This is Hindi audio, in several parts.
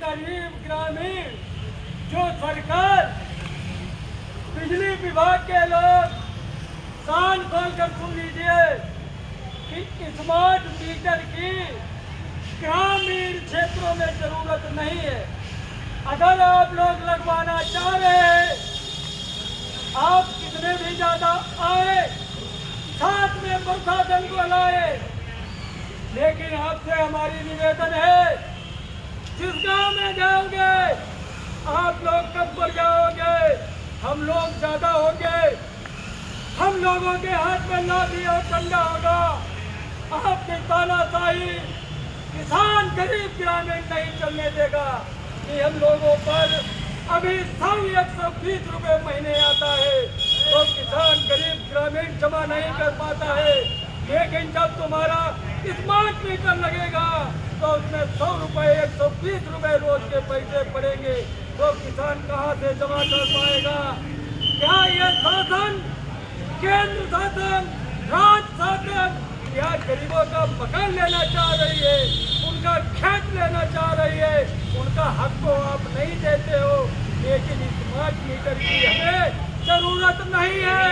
गरीब ग्रामीण जो सरकार बिजली विभाग के लोग कान खोल कर सुन लीजिए कि स्मार्ट मीटर की ग्रामीण क्षेत्रों में जरूरत नहीं है। अगर आप लोग लगवाना चाह रहे हैं, आप कितने भी ज्यादा आए, साथ में प्रशासन को लाए, लेकिन आपसे हमारी निवेदन है, जिस गांव में जाओगे आप लोग कब पर जाओगे, हम लोग ज्यादा होंगे, हम लोगों के हाथ में लाठी और डंडा होगा। आपकी तानाशाही किसान गरीब ग्रामीण नहीं चलने देगा कि हम लोगों पर अभी 120 रुपए महीने आता है तो किसान गरीब ग्रामीण जमा नहीं कर पाता है। लेकिन जब तुम्हारा स्मार्ट मीटर लगेगा तो उसमें 100 रुपए 120 रुपए रोज के पैसे पड़ेंगे, तो किसान कहाँ से जमा कर पाएगा? क्या ये शासन, केंद्र शासन, राज्य शासन या गरीबों का मकान लेना चाह रही है, उनका खेत लेना चाह रही है? उनका हक को आप नहीं देते हो, लेकिन स्मार्ट मीटर की हमें जरूरत नहीं है।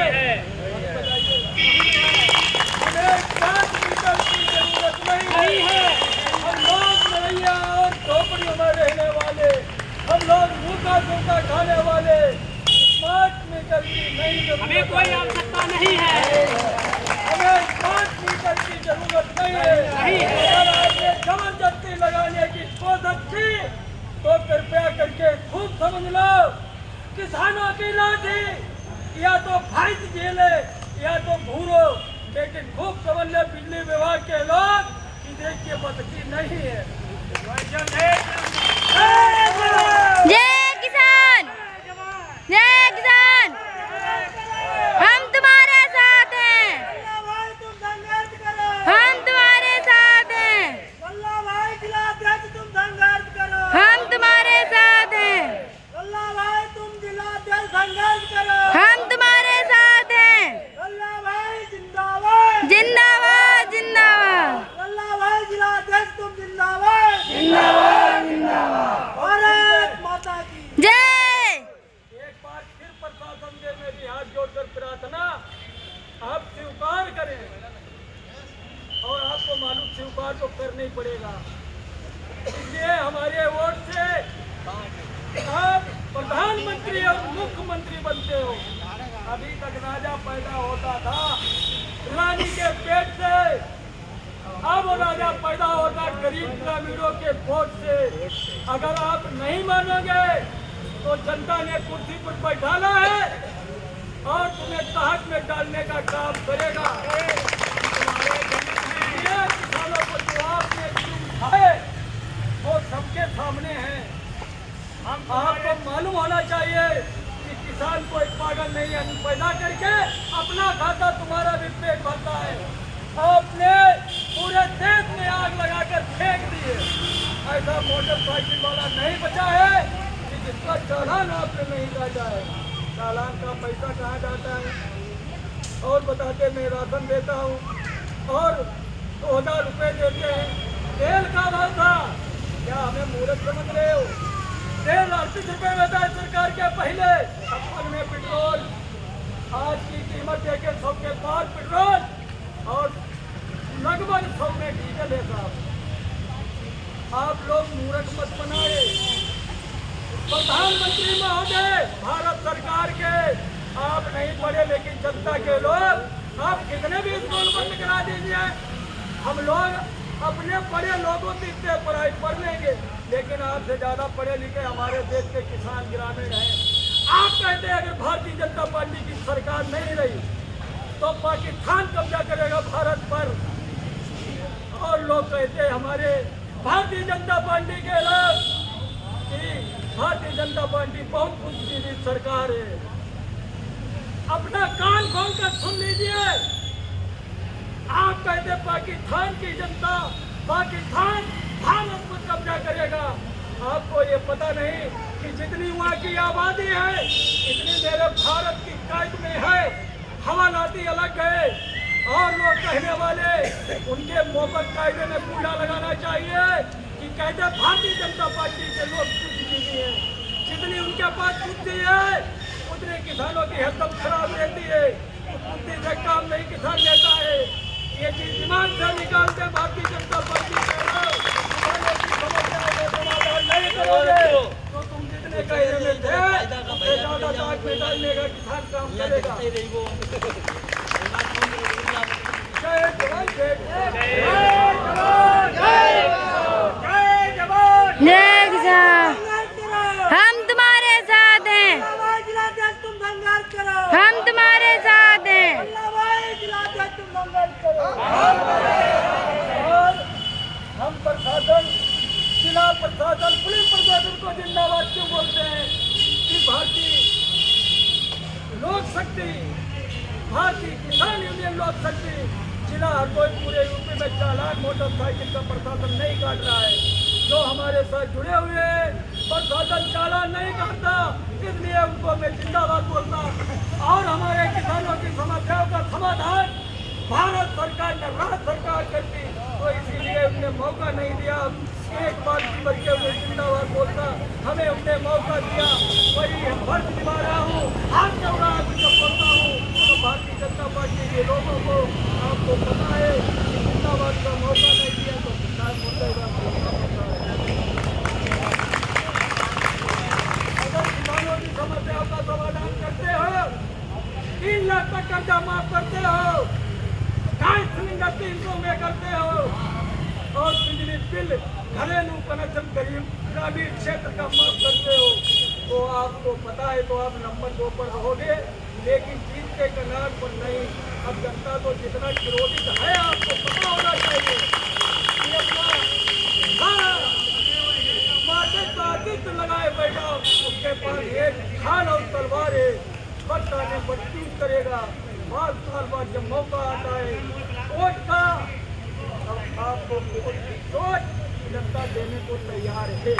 हमें स्मार्ट मीटर की जरूरत नहीं है। हम लोग नैया और झोपड़ियों में रहने वाले, हम लोग भूखा सूखा खाने वाले, स्मार्ट मीटर की नहीं जरूरत, हमें कोई आवश्यकता नहीं है। हमें स्मार्ट मीटर की जरूरत नहीं है। अगर आपने जबरदस्ती लगाने की कोशिश की तो कृपया करके खूब समझ लो, किसानों की लाठी या तो फाइट झेले या तो भूरो, लेकिन खूब समझ ले बिजली विभाग के लोग कि देखिए बदकी नहीं है। जय किसान, जय किसान, हम तुम्हारे साथ हैं, हम तुम्हारे साथ हैं, हम तुम्हारे साथ हैं, हम तुम्हारे साथ हैं, जिंदाबाद जिंदाबाद, भारत माता की जय। एक बार फिर प्रशासन से मेरी हाथ जोड़कर प्रार्थना, आप स्वीकार करें और आपको मालूम स्वीकार तो करना ही पड़ेगा। इसलिए हमारे वोट से आप प्रधानमंत्री और मुख्यमंत्री बनते हो। अभी तक राजा पैदा होता था रानी के पेट से, अब राजा पैदा होता गरीब ग्रामीणों के वोट से। अगर आप नहीं मानोगे तो जनता ने कुर्सी पर बैठाना है और तुम्हें ताहत में डालने का काम करेगा। किसानों को जो आपने उठाए वो सबके सामने है। आपको मालूम होना चाहिए कि किसान कोई पागल नहीं है, पैदा करके अपना खाता तुम्हारा भी पेट भरता है। आपने पूरे देश में आग लगाकर फेंक दिए। ऐसा मोटरसाइकिल वाला नहीं बचा है कि जिसका चालान आपने नहीं काटा है। चालान का पैसा कहाँ जाता है? और बताते मैं राशन देता हूँ और 2000 रुपये देते हैं। तेल का भाव था, क्या हमें मूर्ख समझ रहे हो? तेल 38 रुपये में था सरकार के पहले, 56 में पेट्रोल, आज की कीमत है 100 के पार पेट्रोल और लगभग 100 में डीजल है साहब। आप लोग मूर्ख मत बनाए। प्रधानमंत्री महोदय भारत सरकार के आप नहीं पढ़े, लेकिन जनता के लोग आप कितने भी स्कूल बंद करा दीजिए, हम लोग अपने बड़े लोगों से इतने पढ़ाई पढ़ लेंगे, लेकिन आपसे ज्यादा पढ़े लिखे हमारे देश के किसान ग्रामीण हैं। आप कहते हैं अगर भारतीय जनता पार्टी की सरकार नहीं रही तो पाकिस्तान कब्जा करेगा भारत पर, और लोग कहते हैं हमारे भारतीय जनता पार्टी के लोग कि भारतीय जनता पार्टी बहुत बुद्धिजीवी सरकार है। अपना कान खोल कर सुन लीजिए। आप कहते पाकिस्तान की जनता, पाकिस्तान भारत पर कब्जा करेगा। आपको ये पता नहीं कि जितनी वहाँ की आबादी है इतनी मेरे भारत की कैद में है। हवालाती अलग है और लोग कहने वाले उनके मुंह पर कायदे में कूड़ा लगाना चाहिए कि कहते भारतीय जनता पार्टी के लोग जिनके पास बुद्धि है उतने किसानों की हरदम खराब रहती है, उस बुद्धि से काम नहीं किसान लेता है। ये चीज दिमाग से निकालते भारतीय जनता पार्टी के लोग किसानों की समस्याओं का समाधान नहीं करोगे तो तुम जितने कहने में थे उससे ज्यादा दाग में डालने का किसान काम करेगा। जय जवान जय जवान जय जवान जय किसान। हम तुम्हारे साथ हैं, हम तुम्हारे साथ हैं। और हम प्रशासन, जिला प्रशासन, पुलिस प्रशासन को जिंदाबाद क्यों बोलते हैं कि भारतीय लोक शक्ति, भारतीय किसान यूनियन लोक शक्ति जिला हरदोई पूरे यूपी में चालान मोटरसाइकिल का प्रशासन नहीं काट रहा है। जो हमारे साथ जुड़े हुए हैं प्रशासन चालान नहीं काटता, इसलिए उनको मैं जिंदाबाद बोलता। और हमारे किसानों की समस्याओं का समाधान भारत सरकार ने राज्य सरकार करती, तो इसीलिए उन्हें मौका नहीं दिया। एक बार की बच्चे हुए जिंदाबाद बोलता, हमें उन्हें मौका दिया, वही फर्ज निभा रहा हूँ। हाथ चौड़ा जब बोलता हूँ तो भारतीय जनता पार्टी के लोगों को आपको पता है कि जिंदाबाद का मौका नहीं दिया तो किसान मुद्देदार बोलना पड़ता है। अगर किसानों की समस्याओं का समाधान करते हो, 3 लाख का कर्जा माफ करते हो, 2.5 सिलेंडर 300 में करते हो और बिजली बिल घरेलू कनेक्शन गरीब ग्रामीण क्षेत्र का माफ करते हो, तो आपको पता है तो आप नंबर 2 पर रहोगे, लेकिन जीत के कगार पर नहीं। अब जनता तो जितना क्रोधित है आपको पता होना चाहिए कि अपना सारा माथे ताकत लगाए बैठा, उसके पास एक ढाल और तलवार है, वक्त आने पर चूज करेगा। 5 साल बाद जब मौका आता है वोट का, अब आपको वोट की सोच जनता देने को तैयार है।